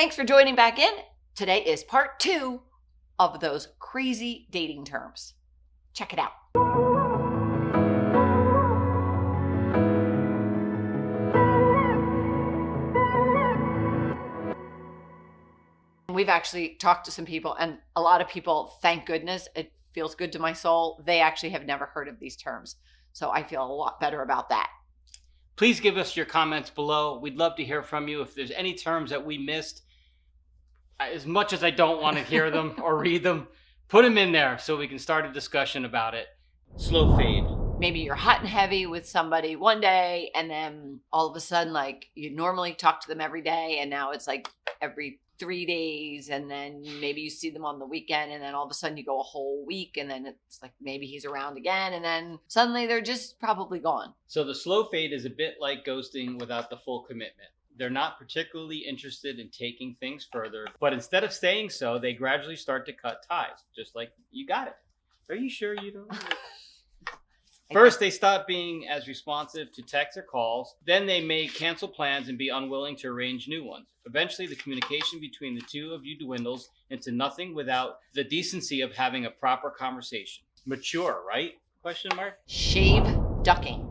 Thanks for joining back in. Today is part 2 of those crazy dating terms. Check it out. We've actually talked to some people, and a lot of people, thank goodness, it feels good to my soul, they actually have never heard of these terms. So I feel a lot better about that. Please give us your comments below. We'd love to hear from you. If there's any terms that we missed, as much as I don't want to hear them or read them, put them in there so we can start a discussion about it. Slow fade. Maybe you're hot and heavy with somebody one day, and then all of a sudden, like, you normally talk to them every day, and now it's like every 3 days, and then maybe you see them on the weekend, and then all of a sudden you go a whole week, and then it's like maybe he's around again, and then suddenly they're just probably gone. So the slow fade is a bit like ghosting without the full commitment. They're not particularly interested in taking things further, but instead of staying so, they gradually start to cut ties. Just like, you got it. Are you sure you don't? First, they stop being as responsive to texts or calls. Then they may cancel plans and be unwilling to arrange new ones. Eventually, the communication between the two of you dwindles into nothing without the decency of having a proper conversation. Mature, right? Question mark? Shaveducking.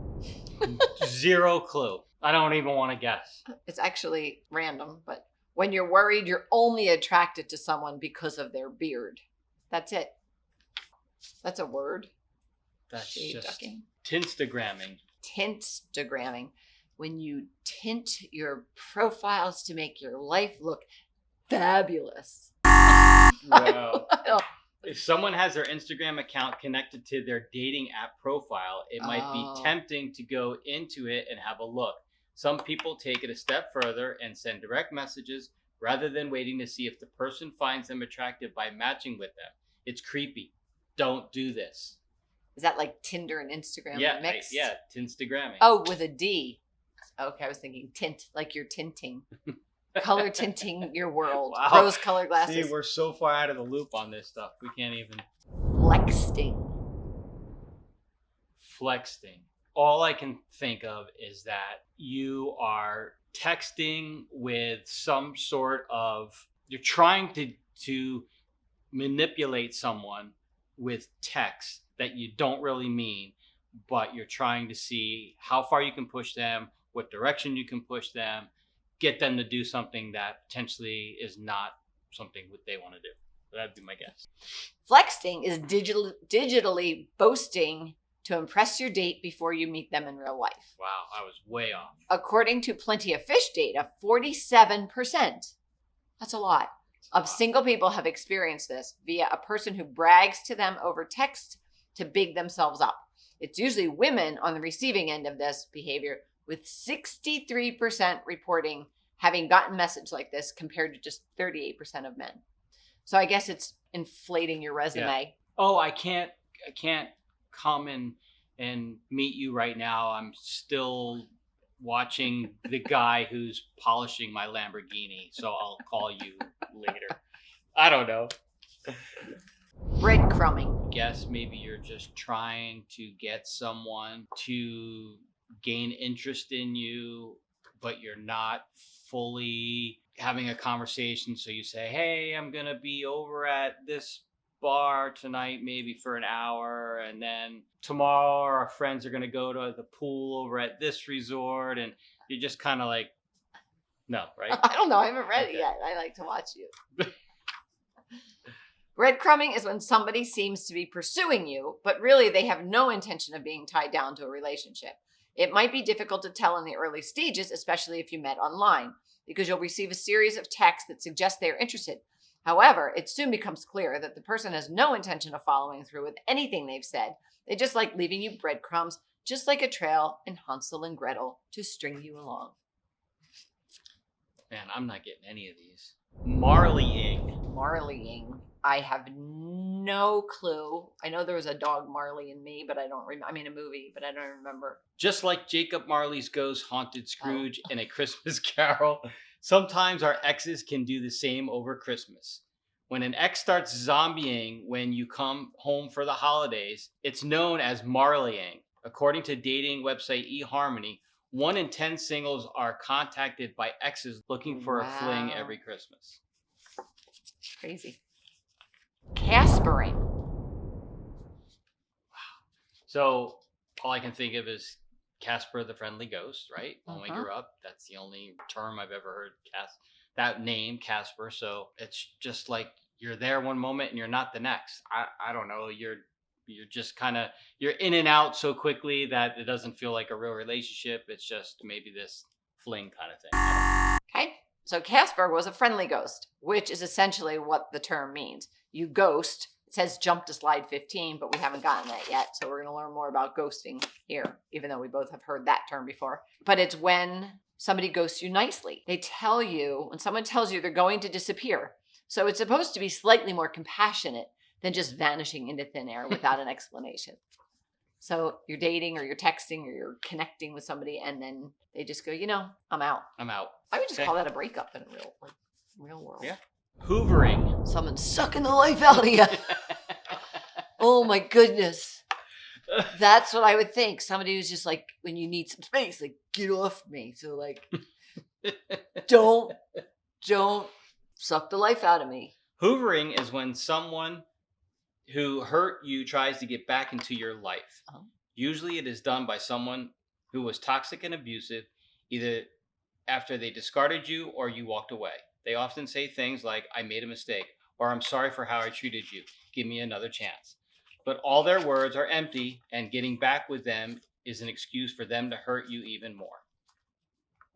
Zero clue. I don't even want to guess. It's actually random, but when you're worried, you're only attracted to someone because of their beard. That's it. That's a word. That's Shaveducking. just Tindstagramming. Tindstagramming. When you tint your profiles to make your life look fabulous. Wow. If someone has their Instagram account connected to their dating app profile, it might be tempting to go into it and have a look. Some people take it a step further and send direct messages rather than waiting to see if the person finds them attractive by matching with them. It's creepy. Don't do this. Is that like Tinder and Instagram mixed? Yeah, Tindstagramming. Oh, with a D. Okay, I was thinking tint, like you're tinting. Color tinting your world. Wow. Rose-colored glasses. See, we're so far out of the loop on this stuff. We can't even. Flexting. All I can think of is that you are texting with some sort of, you're trying to manipulate someone with text that you don't really mean, but you're trying to see how far you can push them, what direction you can push them, get them to do something that potentially is not something that they want to do. That'd be my guess. Flexting is digitally boasting to impress your date before you meet them in real life. Wow, I was way off. According to Plenty of Fish data, 47%, that's a lot, of single people have experienced this via a person who brags to them over text to big themselves up. It's usually women on the receiving end of this behavior, with 63% reporting having gotten a message like this compared to just 38% of men. So I guess it's inflating your resume. Yeah. Oh, I can't come and meet you right now. I'm still watching the guy who's polishing my Lamborghini, so I'll call you later. I don't know. Breadcrumbing. Guess maybe you're just trying to get someone to gain interest in you, but you're not fully having a conversation. So you say, hey, I'm going to be over at this bar tonight, maybe for an hour. And then tomorrow our friends are going to go to the pool over at this resort. And you're just kind of like, no, right? I don't know. I haven't read it yet. I like to watch you. Breadcrumbing is when somebody seems to be pursuing you, but really they have no intention of being tied down to a relationship. It might be difficult to tell in the early stages, especially if you met online, because you'll receive a series of texts that suggest they are interested. However, it soon becomes clear that the person has no intention of following through with anything they've said. They just like leaving you breadcrumbs, just like a trail in Hansel and Gretel to string you along. Man, I'm not getting any of these. Marleying. Marleying. I have no clue. I know there was a dog Marley in me, but I don't remember. I mean, a movie, but I don't remember. Just like Jacob Marley's ghost haunted Scrooge in A Christmas Carol, sometimes our exes can do the same over Christmas. When an ex starts zombieing when you come home for the holidays, it's known as Marleying. According to dating website eHarmony, 1 in 10 singles are contacted by exes looking for a fling every Christmas. Crazy. Caspering. So all I can think of is Casper the Friendly Ghost, right? When we grew up, that's the only term I've ever heard. That name, Casper. So it's just like you're there one moment and you're not the next. I don't know. You're just kind of, you're in and out so quickly that it doesn't feel like a real relationship. It's just maybe this fling kind of thing. Okay. So Casper was a friendly ghost, which is essentially what the term means. You ghost. It says jump to slide 15, but we haven't gotten that yet. So we're going to learn more about ghosting here, even though we both have heard that term before. But it's when somebody ghosts you nicely. They tell you, when someone tells you they're going to disappear. So it's supposed to be slightly more compassionate than just vanishing into thin air without an explanation. So you're dating or you're texting or you're connecting with somebody and then they just go, I'm out. I'm out. I would just call that a breakup in real world. Yeah. Hoovering. Someone's sucking the life out of you. Oh my goodness. That's what I would think. Somebody who's just like, when you need some space, like, get off me. So like, don't suck the life out of me. Hoovering is when someone who hurt you tries to get back into your life. Oh. Usually it is done by someone who was toxic and abusive, either after they discarded you or you walked away. They often say things like, I made a mistake, or I'm sorry for how I treated you. Give me another chance. But all their words are empty, and getting back with them is an excuse for them to hurt you even more.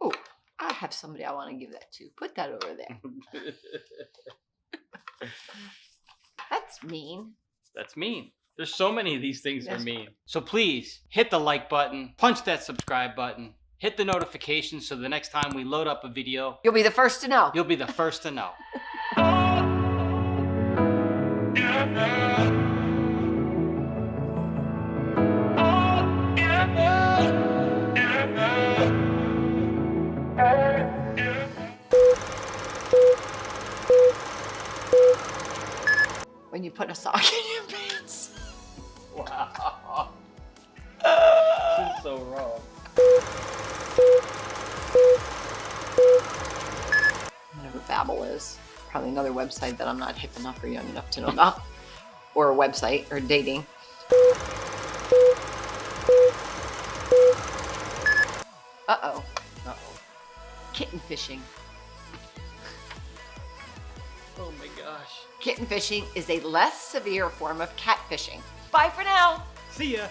Oh, I have somebody I want to give that to. Put that over there. That's mean. That's mean. There's so many of these things that are mean. So please hit the like button, punch that subscribe button, hit the notification so the next time we load up a video, you'll be the first to know. You'll be the first to know. When you put a sock in your pants. Wow. This is so wrong. Whatever Babbel is. Probably another website that I'm not hip enough or young enough to know about. Or a website or dating. Uh-oh. Kitten fishing. Oh my gosh. Kitten fishing is a less severe form of catfishing. Bye for now. See ya.